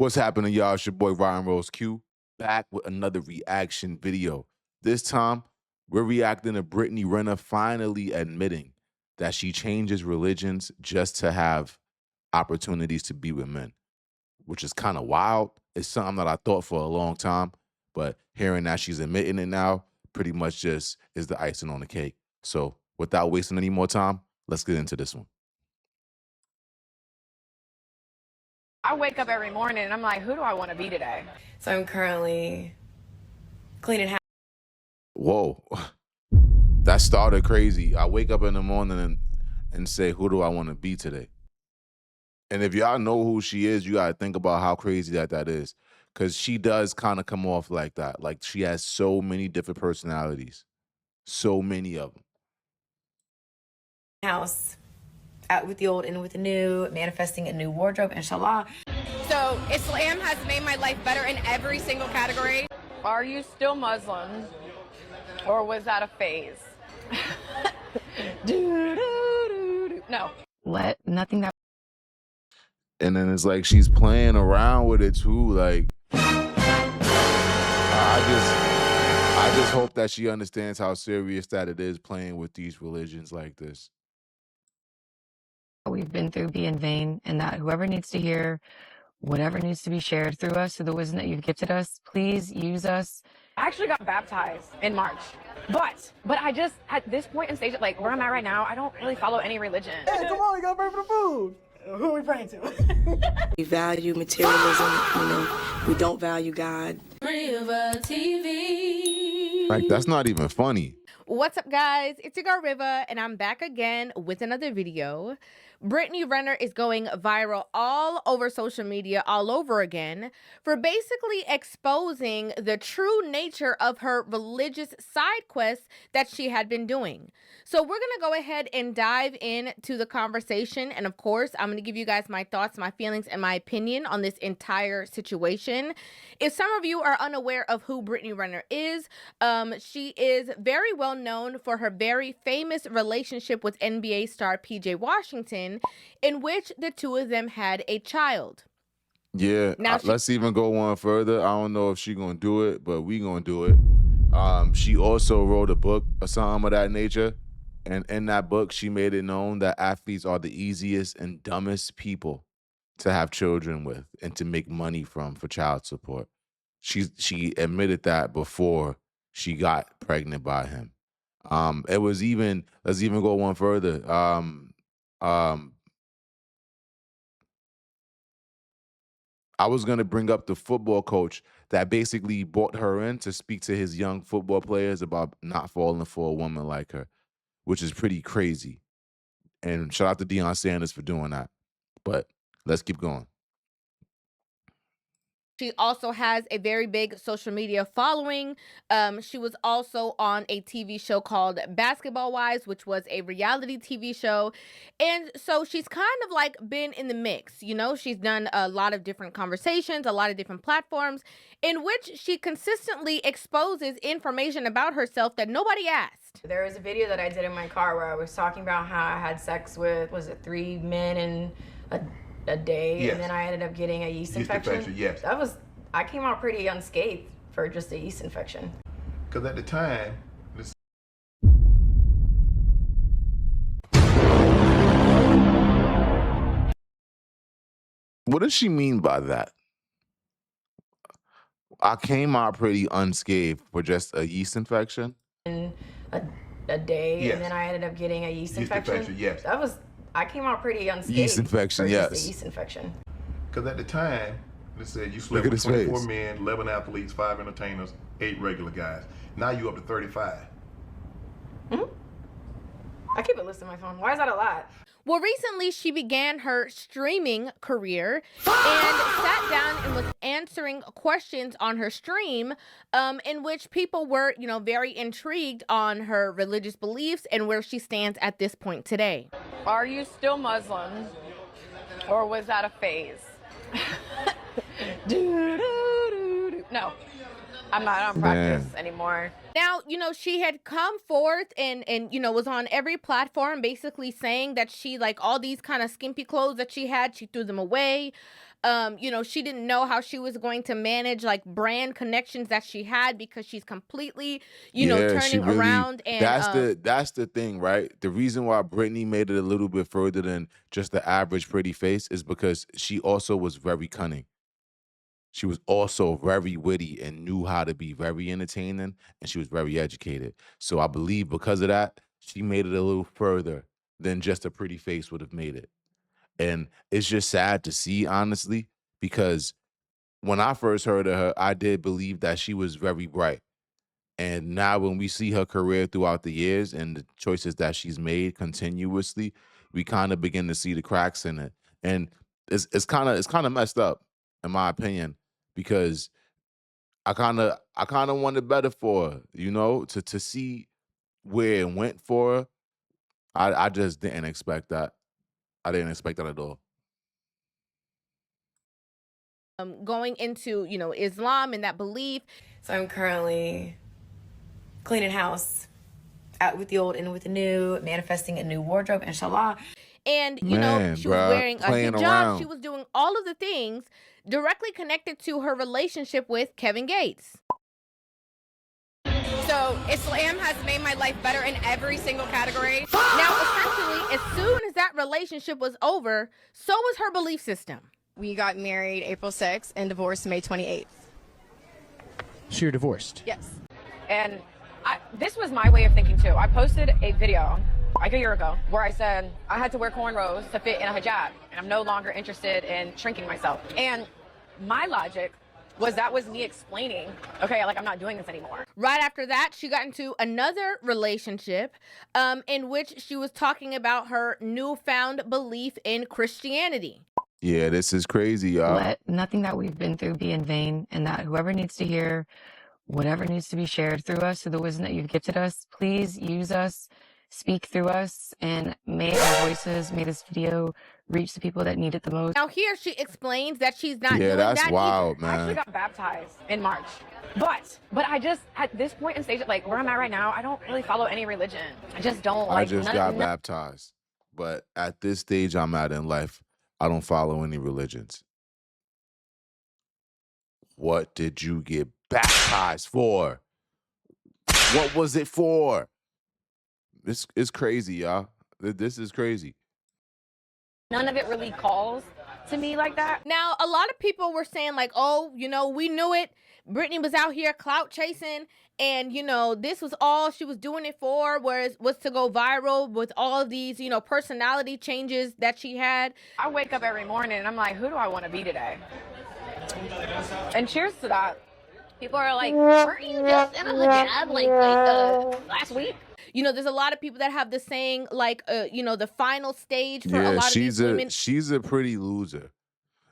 What's happening, y'all? It's your boy RottenRoseQ back with another reaction video. This time, we're reacting to Brittany Renner finally admitting that she changes religions just to have opportunities to be with men, which is kind of wild. It's something that I thought for a long time, but hearing that she's admitting it now pretty much just is the icing on the cake. So without wasting any more time, let's get into this one. I wake up every morning and I'm like, who do I want to be today? So I'm currently cleaning house. Whoa, that started crazy. I wake up in the morning and say, who do I want to be today? And if y'all know who she is, you gotta think about how crazy that is. Because she does kind of come off like that. Like she has so many different personalities. So many of them. House. Out with the old, in with the new, manifesting a new wardrobe, inshallah. So Islam has made my life better in every single category. Are you still Muslim? Or was that a phase? No. What? Nothing that. And then it's like she's playing around with it too. Like I just hope that she understands how serious that it is playing with these religions like this. We've been through be in vain, and that whoever needs to hear whatever needs to be shared through us, through the wisdom that you've gifted us, please use us. I actually got baptized in March. But I just, at this point in stage, like where I'm at right now, I don't really follow any religion. Hey, come on, you gotta pray for the food. Who are we praying to? We value materialism, we don't value God. River TV. Like, that's not even funny. What's up, guys? It's your girl Riva, and I'm back again with another video. Brittany Renner is going viral all over social media all over again for basically exposing the true nature of her religious side quests that she had been doing. So we're going to go ahead and dive into the conversation. And of course, I'm going to give you guys my thoughts, my feelings, and my opinion on this entire situation. If some of you are unaware of who Brittany Renner is, she is very well known for her very famous relationship with NBA star PJ Washington, in which the two of them had a child. Yeah, now let's even go one further. I don't know if she's gonna do it, but we gonna do it. She also wrote a book or something of that nature, and in that book she made it known that athletes are the easiest and dumbest people to have children with and to make money from for child support. She admitted that before she got pregnant by him. It was even, let's even go one further. I was going to bring up the football coach that basically brought her in to speak to his young football players about not falling for a woman like her, which is pretty crazy. And shout out to Deion Sanders for doing that. But let's keep going. She also has a very big social media following. She was also on a TV show called Basketball Wives, which was a reality TV show. And so she's kind of like been in the mix. You know, she's done a lot of different conversations, a lot of different platforms in which she consistently exposes information about herself that nobody asked. There was a video that I did in my car where I was talking about how I had sex with, was it 3 men in a day, yes. And then I ended up getting a yeast infection. Yes. I came out pretty unscathed for just a yeast infection. Because at the time, what does she mean by that? I came out pretty unscathed for just a yeast infection? In a day, yes. And then I ended up getting a yeast infection. Yes. I came out pretty unscathed. Yeast infection, for yes. Just a yeast infection. Because at the time, they said you slept with 24 men, 11 athletes, 5 entertainers, 8 regular guys. Now you up to 35. Mm-hmm. I keep a list on my phone. Why is that a lot? Well, recently she began her streaming career and sat down and was answering questions on her stream in which people were, you know, very intrigued on her religious beliefs and where she stands at this point today. Are you still Muslim? Or was that a phase? No. I'm not on practice anymore. Now, you know, she had come forth and you know, was on every platform basically saying that she, like, all these kind of skimpy clothes that she had, she threw them away. You know, she didn't know how she was going to manage like brand connections that she had because she's completely, you know, turning around. And that's the thing, right? The reason why Brittany made it a little bit further than just the average pretty face is because she also was very cunning. She was also very witty and knew how to be very entertaining, and she was very educated. So I believe because of that, she made it a little further than just a pretty face would have made it. And it's just sad to see, honestly, because when I first heard of her, I did believe that she was very bright. And now when we see her career throughout the years and the choices that she's made continuously, we kind of begin to see the cracks in it. And it's kind of messed up, in my opinion, because I kind of wanted better for her, you know, to see where it went for her. I just didn't expect that. I didn't expect that at all. Going into, you know, Islam and that belief. So I'm currently cleaning house, out with the old and with the new, manifesting a new wardrobe, inshallah. And, you know, she was wearing a hijab. Around. She was doing all of the things directly connected to her relationship with Kevin Gates. So Islam has made my life better in every single category. Now, essentially, as soon as that relationship was over, so was her belief system. We got married April 6th and divorced May 28th. So you're divorced? Yes. And this was my way of thinking too. I posted a video like a year ago where I said I had to wear cornrows to fit in a hijab, and I'm no longer interested in shrinking myself. And my logic was that was me explaining, okay, like I'm not doing this anymore. Right after that, she got into another relationship in which she was talking about her newfound belief in Christianity. Yeah, this is crazy, y'all. Let nothing that we've been through be in vain, and that whoever needs to hear whatever needs to be shared through us, through the wisdom that you've gifted us, please use us, speak through us, and may our voices, may this video reach the people that need it the most. Now here she explains that she's not doing that's that wild, either. I actually man. got baptized in March. But I just, at this point in stage, like where I'm at right now, I don't really follow any religion. I just don't. I just got baptized. But at this stage I'm at in life, I don't follow any religions. What did you get baptized for? What was it for? It's crazy, y'all. This is crazy. None of it really calls to me like that. Now, a lot of people were saying like, oh, you know, we knew it. Brittany was out here clout chasing, and, you know, this was all she was doing it for, was to go viral with all of these, you know, personality changes that she had. I wake up every morning and I'm like, who do I want to be today? And cheers to that. People are like, weren't you just in a hijab like last week? You know, there's a lot of people that have the saying like, you know, the final stage for a lot of these women. She's a pretty loser.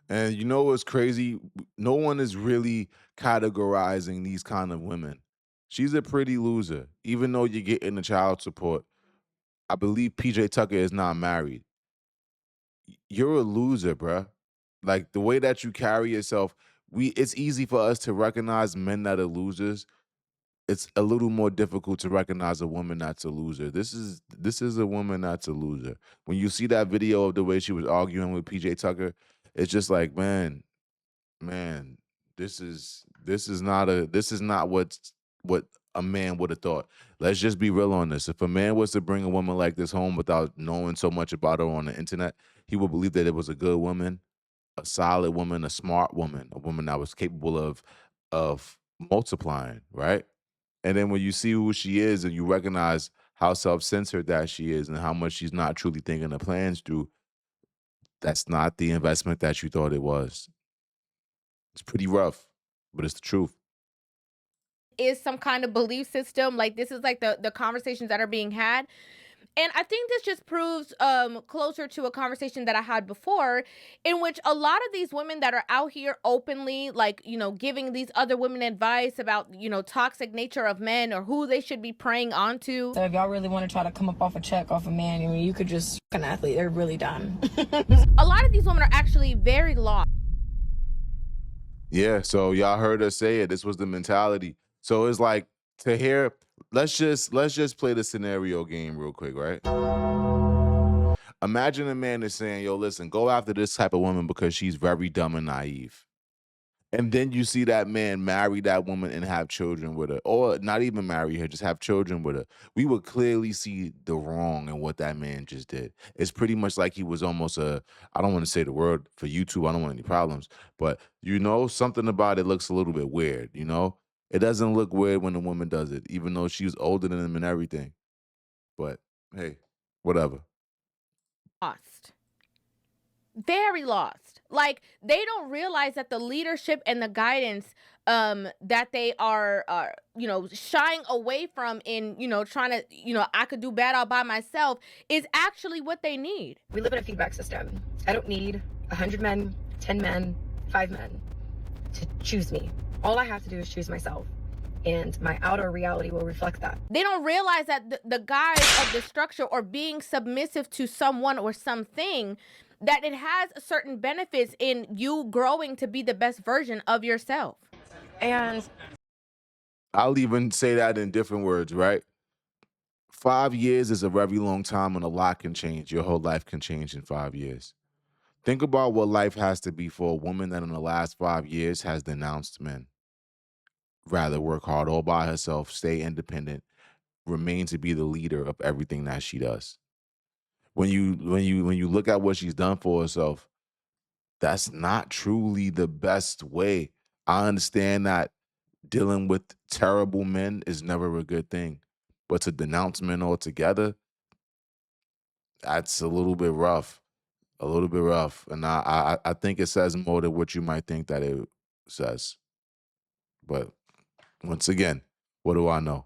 And you know what's crazy? No one is really categorizing these kind of women. She's a pretty loser. Even though you're getting the child support, I believe PJ Tucker is not married. You're a loser, bruh. Like the way that you carry yourself, it's easy for us to recognize men that are losers. It's a little more difficult to recognize a woman that's a loser. This is a woman that's a loser. When you see that video of the way she was arguing with PJ Tucker, it's just like, man, this is not what a man would have thought. Let's just be real on this. If a man was to bring a woman like this home without knowing so much about her on the internet, he would believe that it was a good woman, a solid woman, a smart woman, a woman that was capable of multiplying, right? And then when you see who she is and you recognize how self-centered that she is and how much she's not truly thinking her plans through, that's not the investment that you thought it was. It's pretty rough, but it's the truth. Is some kind of belief system. Like this is like the conversations that are being had. And I think this just proves closer to a conversation that I had before, in which a lot of these women that are out here openly, like, you know, giving these other women advice about, you know, toxic nature of men or who they should be preying onto. So if y'all really want to try to come up off a check off a man, I mean, you could just an athlete. They're really dumb. A lot of these women are actually very lost. Yeah, so y'all heard her say it. This was the mentality. So it's like to hear. Let's just play the scenario game real quick, right? Imagine a man is saying, yo, listen, go after this type of woman because she's very dumb and naive. And then you see that man marry that woman and have children with her, or not even marry her, just have children with her. We would clearly see the wrong in what that man just did. It's pretty much like he was almost I don't want to say the word for YouTube, I don't want any problems, but something about it looks a little bit weird, It doesn't look weird when a woman does it, even though she's older than him and everything. But hey, whatever. Lost. Very lost. Like, they don't realize that the leadership and the guidance that they are shying away from in trying to I could do bad all by myself is actually what they need. We live in a feedback system. I don't need 100 men, 10 men, 5 men to choose me. All I have to do is choose myself, and my outer reality will reflect that. They don't realize that the guise of the structure or being submissive to someone or something, that it has certain benefits in you growing to be the best version of yourself. And I'll even say that in different words, right? 5 years is a very long time, and a lot can change. Your whole life can change in 5 years. Think about what life has to be for a woman that in the last 5 years has denounced men. Rather work hard all by herself, stay independent, remain to be the leader of everything that she does. When you look at what she's done for herself, that's not truly the best way. I understand that dealing with terrible men is never a good thing, but to denounce men altogether, that's a little bit rough. And I think it says more than what you might think that it says. But once again, what do I know?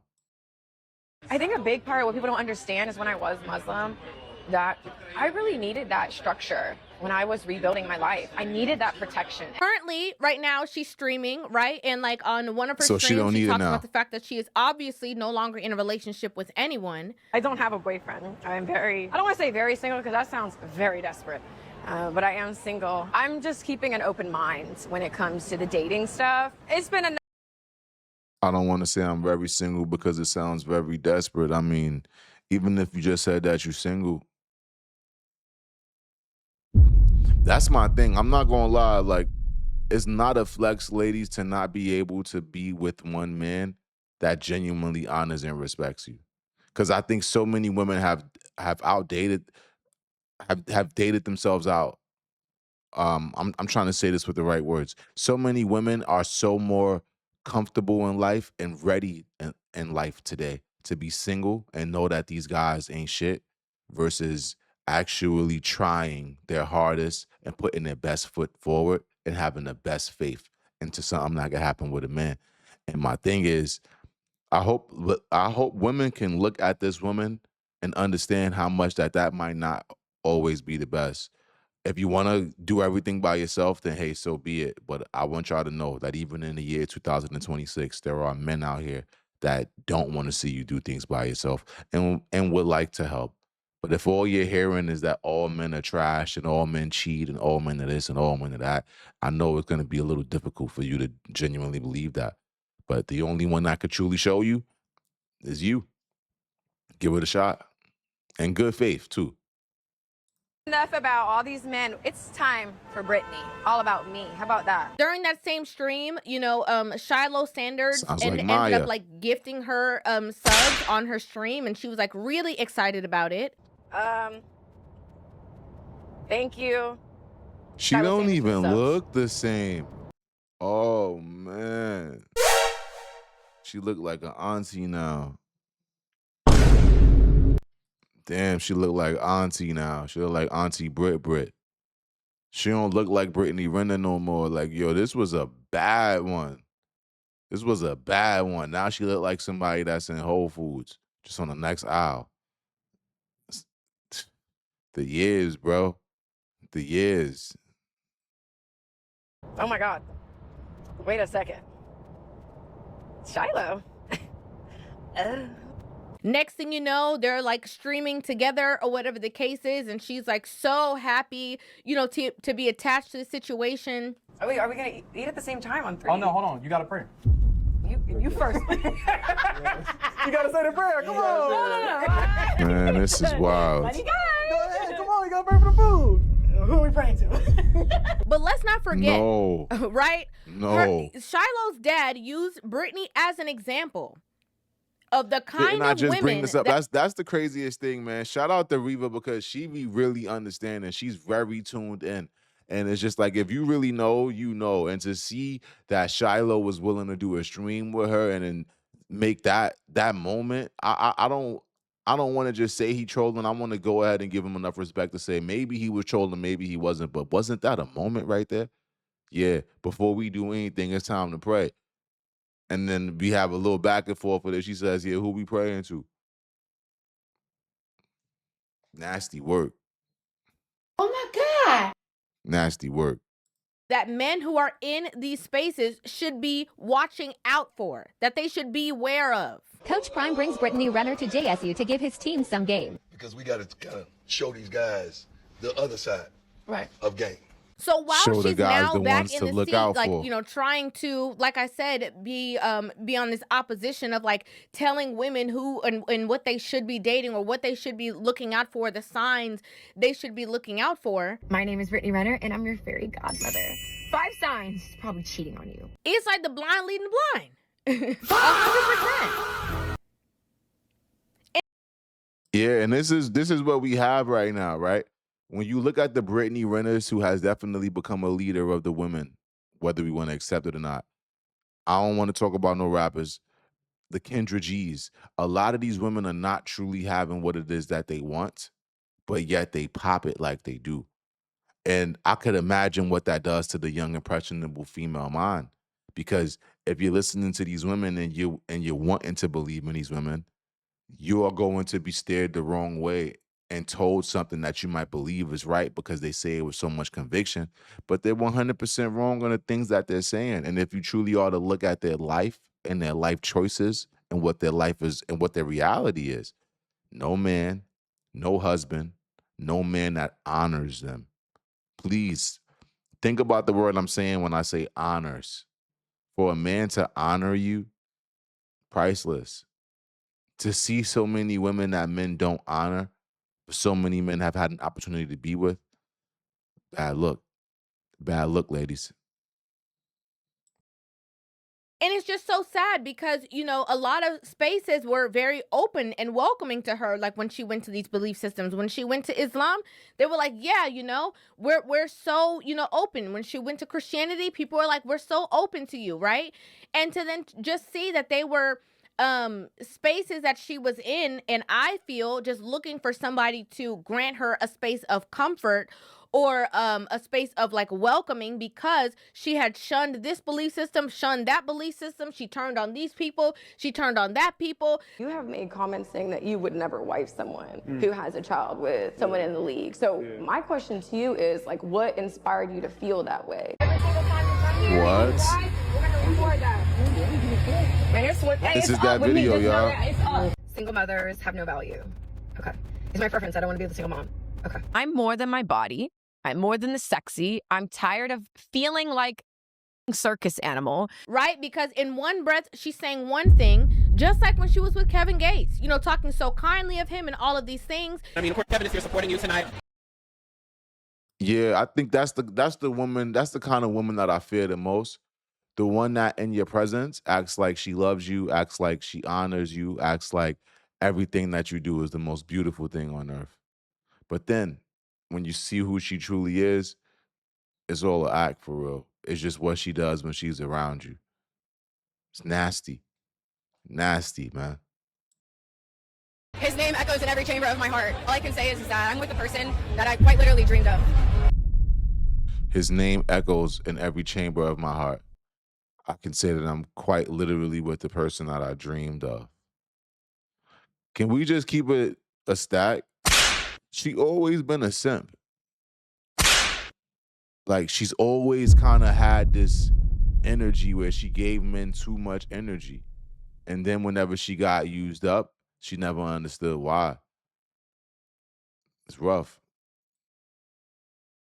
I think a big part of what people don't understand is when I was Muslim, that I really needed that structure when I was rebuilding my life. I needed that protection. Currently, right now, she's streaming, right? And like on one of her So streams, she don't need it talks now. about the fact that she is obviously no longer in a relationship with anyone. I don't have a boyfriend. I don't want to say very single because that sounds very desperate. But I am single. I'm just keeping an open mind when it comes to the dating stuff. It's been a I don't want to say I'm very single because it sounds very desperate. I mean, even if you just said that you're single, that's my thing. I'm not going to lie. Like, it's not a flex, ladies, to not be able to be with one man that genuinely honors and respects you. Because I think so many women have dated themselves out. I'm trying to say this with the right words. So many women are so more comfortable in life and ready in life today to be single and know that these guys ain't shit versus actually trying their hardest and putting their best foot forward and having the best faith into something that can happen with a man. And my thing is, I hope women can look at this woman and understand how much that might not always be the best. If you want to do everything by yourself, then hey, so be it. But I want y'all to know that even in the year 2026, there are men out here that don't want to see you do things by yourself and would like to help. But if all you're hearing is that all men are trash and all men cheat and all men are this and all men are that, I know it's going to be a little difficult for you to genuinely believe that. But the only one that could truly show you is you. Give it a shot. And good faith, too. Enough about all these men. It's time for Brittany. All about me. How about that? During that same stream, Shiloh Sanders ended up like gifting her subs on her stream, and she was like really excited about it. Thank you. She don't even look the same. Oh man. She look like an auntie now. Damn, she look like auntie now. She look like Auntie Brit. She don't look like Brittany Renner no more. Like, yo, this was a bad one. Now she look like somebody that's in Whole Foods, just on the next aisle. The years, bro. The years. Oh my God. Wait a second. Shiloh. Next thing you know, they're like streaming together or whatever the case is, and she's like so happy, to be attached to the situation. Are we gonna eat at the same time on 3? Oh no, hold on. You gotta pray. You first. You gotta say the prayer. Come on. No. Man, this is wild. Let me go. Go ahead. Come on. gonna pray for the food. Who are we praying to? But let's not forget, No. right? No. Shiloh's dad used Brittany as an example of the kind Didn't I of just women bring this up? That's the craziest thing, man. Shout out to Reva because she be really understanding. She's very tuned in. And it's just like, if you really know, you know. And to see that Shiloh was willing to do a stream with her and then make that moment, I don't want to just say he trolling. I want to go ahead and give him enough respect to say maybe he was trolling, maybe he wasn't. But wasn't that a moment right there? Yeah, before we do anything, it's time to pray. And then we have a little back and forth with it. She says, yeah, who we praying to? Nasty work. Oh my God. Nasty work. that men who are in these spaces should be watching out for, that they should be aware of. Coach Prime brings Brittany Renner to JSU to give his team some game. Because we got to kind of show these guys the other side of game. So while Show the she's guys now the back ones in to the look seat, out like, for. you know, trying to, like I said, be on this opposition of like telling women who and what they should be dating or what they should be looking out for, the signs they should be looking out for. My name is Brittany Renner, and I'm your fairy godmother. 5 signs she's probably cheating on you. It's like the blind leading the blind. 100%. Yeah, and this is what we have right now, right? When you look at the Brittany Renners, who has definitely become a leader of the women, whether we want to accept it or not. I don't want to talk about no rappers. The Kendra G's. A lot of these women are not truly having what it is that they want, but yet they pop it like they do. And I could imagine what that does to the young, impressionable female mind. Because if you're listening to these women and you're wanting to believe in these women, you are going to be steered the wrong way and told something that you might believe is right because they say it with so much conviction, but they're 100% wrong on the things that they're saying. And if you truly are to look at their life and their life choices and what their life is and what their reality is, no man, no husband, no man that honors them. Please think about the word I'm saying when I say honors. For a man to honor you, priceless. To see so many women that men don't honor, so many men have had an opportunity to be with, bad look. Bad look, ladies. And it's just so sad because, you know, a lot of spaces were very open and welcoming to her. Like when she went to these belief systems, when she went to Islam, they were like, yeah, you know, we're so, you know, open. When she went to Christianity, people were like, we're so open to you, right? And to then just see that they were spaces that she was in, and I feel just looking for somebody to grant her a space of comfort or a space of like welcoming because she had shunned this belief system, shunned that belief system. She turned on these people. She turned on that people. You have made comments saying that you would never wife someone who has a child with someone in the league. So my question to you is like, what inspired you to feel that way? What? This is that video, y'all. Single mothers have no value. Okay. It's my preference. I don't want to be the single mom. Okay. I'm more than my body. I'm more than the sexy. I'm tired of feeling like a circus animal. Right? Because in one breath, she's saying one thing, just like when she was with Kevin Gates, you know, talking so kindly of him and all of these things. I mean, of course, Kevin is here supporting you tonight. Yeah, I think that's the woman, that's the kind of woman that I fear the most. The one that in your presence acts like she loves you, acts like she honors you, acts like everything that you do is the most beautiful thing on earth. But then when you see who she truly is, it's all an act for real. It's just what she does when she's around you. It's nasty. Nasty, man. His name echoes in every chamber of my heart. All I can say is that I'm with the person that I quite literally dreamed of. His name echoes in every chamber of my heart. I can say that I'm quite literally with the person that I dreamed of. Can we just keep it a stack? She always been a simp. Like, she's always kind of had this energy where she gave men too much energy. And then whenever she got used up, she never understood why. It's rough.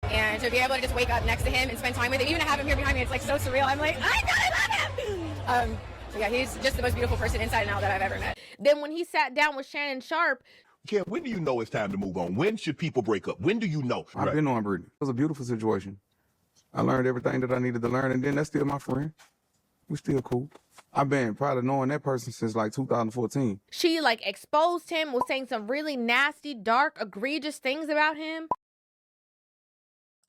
And to be able to just wake up next to him and spend time with him, even to have him here behind me, it's like so surreal. I'm like, I gotta love him. So yeah, he's just the most beautiful person inside and out that I've ever met. Then when he sat down with Shannon Sharp, Ken, when do you know it's time to move on? When should people break up? When do you know? I've been on Brittany. It was a beautiful situation. I learned everything that I needed to learn, and then that's still my friend. We still cool. I've been probably knowing that person since like 2014. She like exposed him, was saying some really nasty, dark, egregious things about him.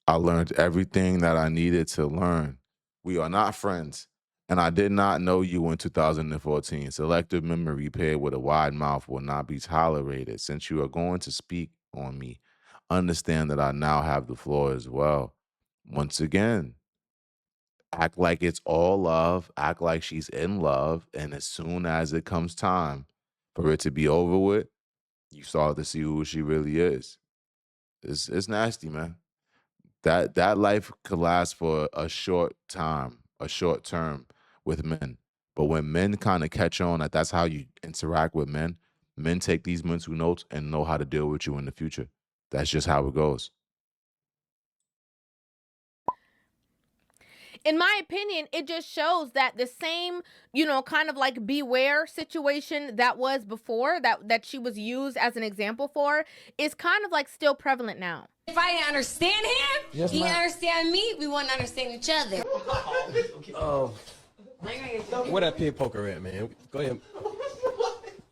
I learned everything that I needed to learn. We are not friends. And I did not know you in 2014. Selective memory paired with a wide mouth will not be tolerated. Since you are going to speak on me, understand that I now have the floor as well. Once again, act like it's all love, act like she's in love, and as soon as it comes time for it to be over with, you start to see who she really is. It's nasty, man. That life could last for a short time, a short term with men. But when men kind of catch on that that's how you interact with men, men take these mental notes and know how to deal with you in the future. That's just how it goes. In my opinion, it just shows that the same, kind of like beware situation that was before, that she was used as an example for, is kind of like still prevalent now. If I didn't understand him, Yes, he ma'am. didn't understand me, we wouldn't understand each other. Where that pig poker at, man? Go ahead.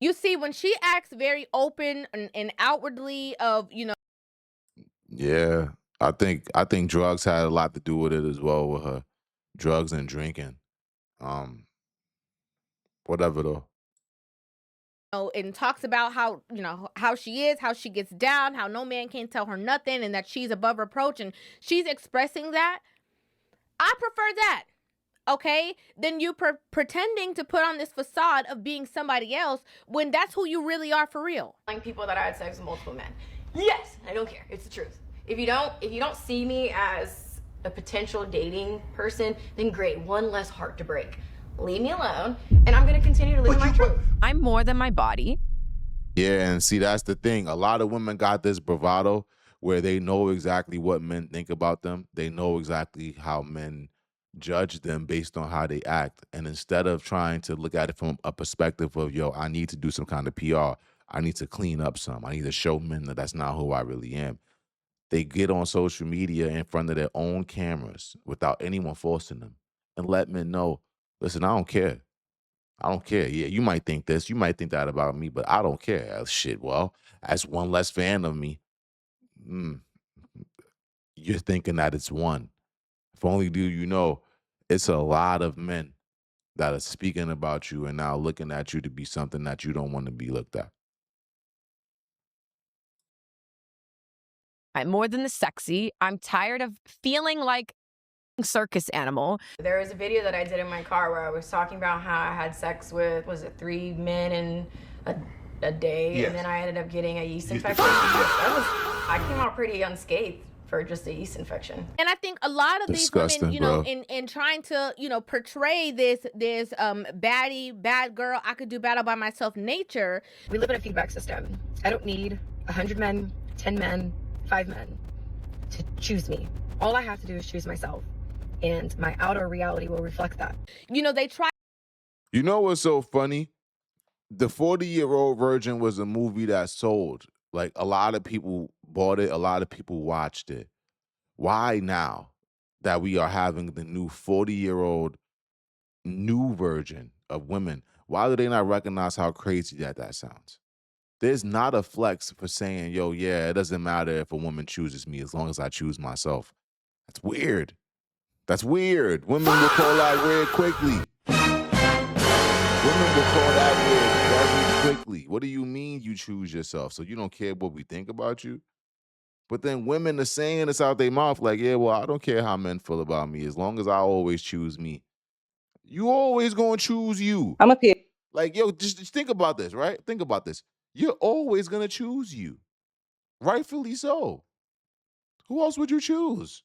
You see, when she acts very open and outwardly of, Yeah. I think drugs had a lot to do with it as well with her. Drugs and drinking. Whatever though. and talks about how, how she is, how she gets down, how no man can tell her nothing, and that she's above reproach, and she's expressing that. I prefer that. Okay, then you pretending to put on this facade of being somebody else when that's who you really are for real. Telling people that I had sex with multiple men. Yes, I don't care. It's the truth. If you don't see me as a potential dating person, then great, one less heart to break. Leave me alone, and I'm gonna continue to live my truth. I'm more than my body. Yeah, and see, that's the thing. A lot of women got this bravado where they know exactly what men think about them. They know exactly how men judge them based on how they act. And instead of trying to look at it from a perspective of, yo, I need to do some kind of PR. I need to clean up some. I need to show men that that's not who I really am. They get on social media in front of their own cameras without anyone forcing them and let men know, listen, I don't care. I don't care. Yeah, you might think this, you might think that about me, but I don't care. Shit, well, that's one less fan of me. You're thinking that it's one. If only do you know, it's a lot of men that are speaking about you and now looking at you to be something that you don't want to be looked at. I'm more than the sexy. I'm tired of feeling like a circus animal. There was a video that I did in my car where I was talking about how I had sex with, was it 3 men in a day? Yes. And then I ended up getting a yeast infection. I came out pretty unscathed for just a yeast infection. And I think a lot of Disgusting, these women, bro. in trying to, portray this baddie, bad girl, I could do battle by myself nature. We live in a feedback system. I don't need 100 men, 10 men, 5 men to choose me. All I have to do is choose myself. And my outer reality will reflect that. They try. You know what's so funny? The 40-Year-Old Virgin was a movie that sold. Like, a lot of people bought it. A lot of people watched it. Why now that we are having the new 40-year-old new version of women, why do they not recognize how crazy that sounds? There's not a flex for saying, yo, yeah, it doesn't matter if a woman chooses me as long as I choose myself. That's weird. That's weird. Women will call that weird quickly. Women will call that weird very quickly. What do you mean you choose yourself? So you don't care what we think about you? But then women are saying this out their mouth like, yeah, well, I don't care how men feel about me as long as I always choose me. You always gonna choose you. I'm a pig. Like, yo, just think about this, right? Think about this. You're always gonna choose you. Rightfully so. Who else would you choose?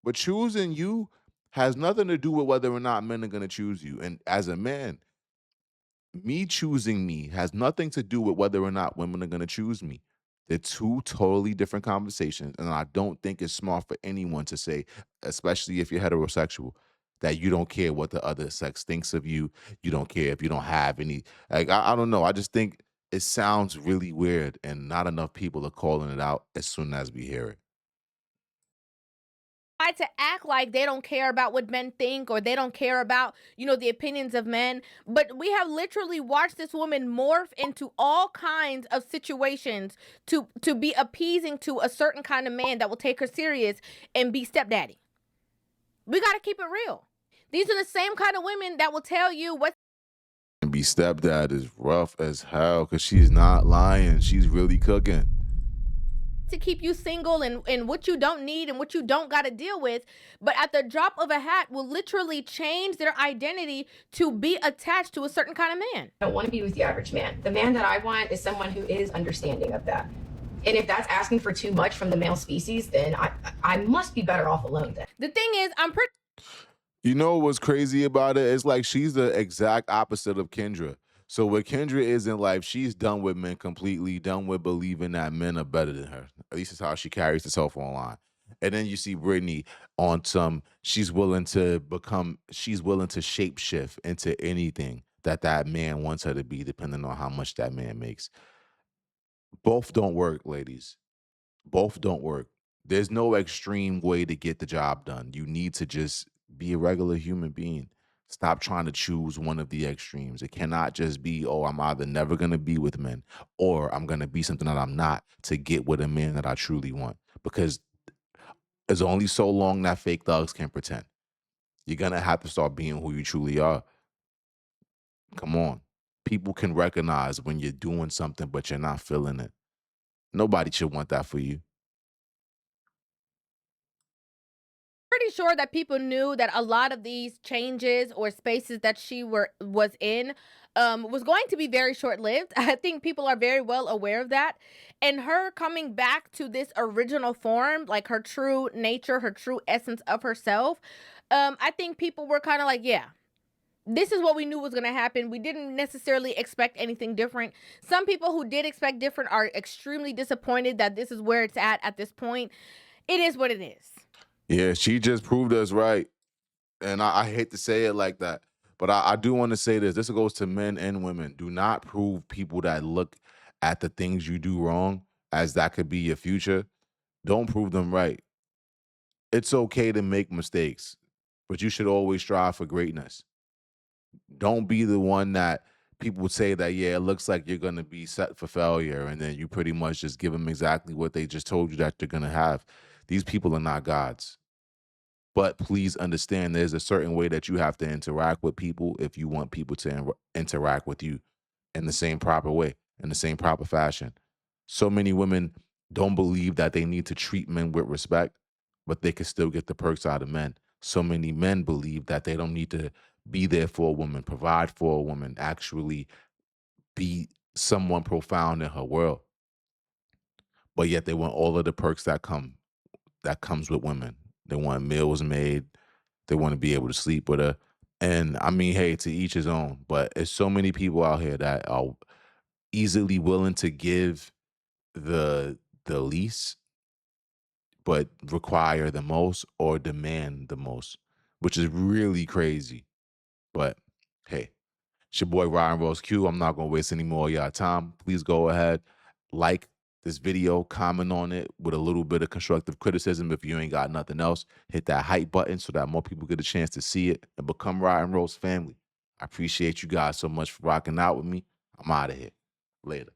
But choosing you has nothing to do with whether or not men are gonna choose you. And as a man, me choosing me has nothing to do with whether or not women are gonna choose me. They're two totally different conversations, and I don't think it's smart for anyone to say, especially if you're heterosexual, that you don't care what the other sex thinks of you. You don't care if you don't have any. Like, I don't know. I just think it sounds really weird, and not enough people are calling it out as soon as we hear it. To act like they don't care about what men think, or they don't care about, the opinions of men. But we have literally watched this woman morph into all kinds of situations to be appeasing to a certain kind of man that will take her serious and be stepdaddy. We got to keep it real. These are the same kind of women that will tell you what. And be stepdad is rough as hell, because she's not lying. She's really cooking. To keep you single and what you don't need and what you don't got to deal with, but at the drop of a hat will literally change their identity to be attached to a certain kind of man. I don't want to be with the average man. The man that I want is someone who is understanding of that. And if that's asking for too much from the male species, then I must be better off alone then. The thing is, I'm pretty. You know what's crazy about it? It's like she's the exact opposite of Kendra. So what Kendra is in life, she's done with men completely, done with believing that men are better than her. At least it's how she carries herself online. And then you see Brittany on some, she's willing to shape shift into anything that man wants her to be, depending on how much that man makes. Both don't work, ladies. Both don't work. There's no extreme way to get the job done. You need to just be a regular human being. Stop trying to choose one of the extremes. It cannot just be, oh, I'm either never going to be with men, or I'm going to be something that I'm not to get with a man that I truly want. Because there's only so long that fake thugs can pretend. You're going to have to start being who you truly are. Come on. People can recognize when you're doing something, but you're not feeling it. Nobody should want that for you. Pretty sure that people knew that a lot of these changes or spaces that she was in was going to be very short-lived. I think people are very well aware of that. And her coming back to this original form, like her true nature, her true essence of herself, I think people were kind of like, yeah, this is what we knew was going to happen. We didn't necessarily expect anything different. Some people who did expect different are extremely disappointed that this is where it's at this point. It is what it is. Yeah, she just proved us right. And I hate to say it like that, but I do want to say this. This goes to men and women. Do not prove people that look at the things you do wrong as that could be your future. Don't prove them right. It's okay to make mistakes, but you should always strive for greatness. Don't be the one that people would say that, yeah, it looks like you're going to be set for failure, and then you pretty much just give them exactly what they just told you that they're going to have. These people are not gods. But please understand there's a certain way that you have to interact with people if you want people to interact with you in the same proper way, in the same proper fashion. So many women don't believe that they need to treat men with respect, but they can still get the perks out of men. So many men believe that they don't need to be there for a woman, provide for a woman, actually be someone profound in her world. But yet they want all of the perks that comes with women. They want meals made. They want to be able to sleep with her. And I mean, hey, to each his own. But there's so many people out here that are easily willing to give the least, but require the most or demand the most, which is really crazy. But hey, it's your boy RottenRoseQ. I'm not gonna waste any more of y'all time. Please go ahead, like this video, comment on it with a little bit of constructive criticism. If you ain't got nothing else, hit that hype button so that more people get a chance to see it and become Rotten Rose family. I appreciate you guys so much for rocking out with me. I'm out of here. Later.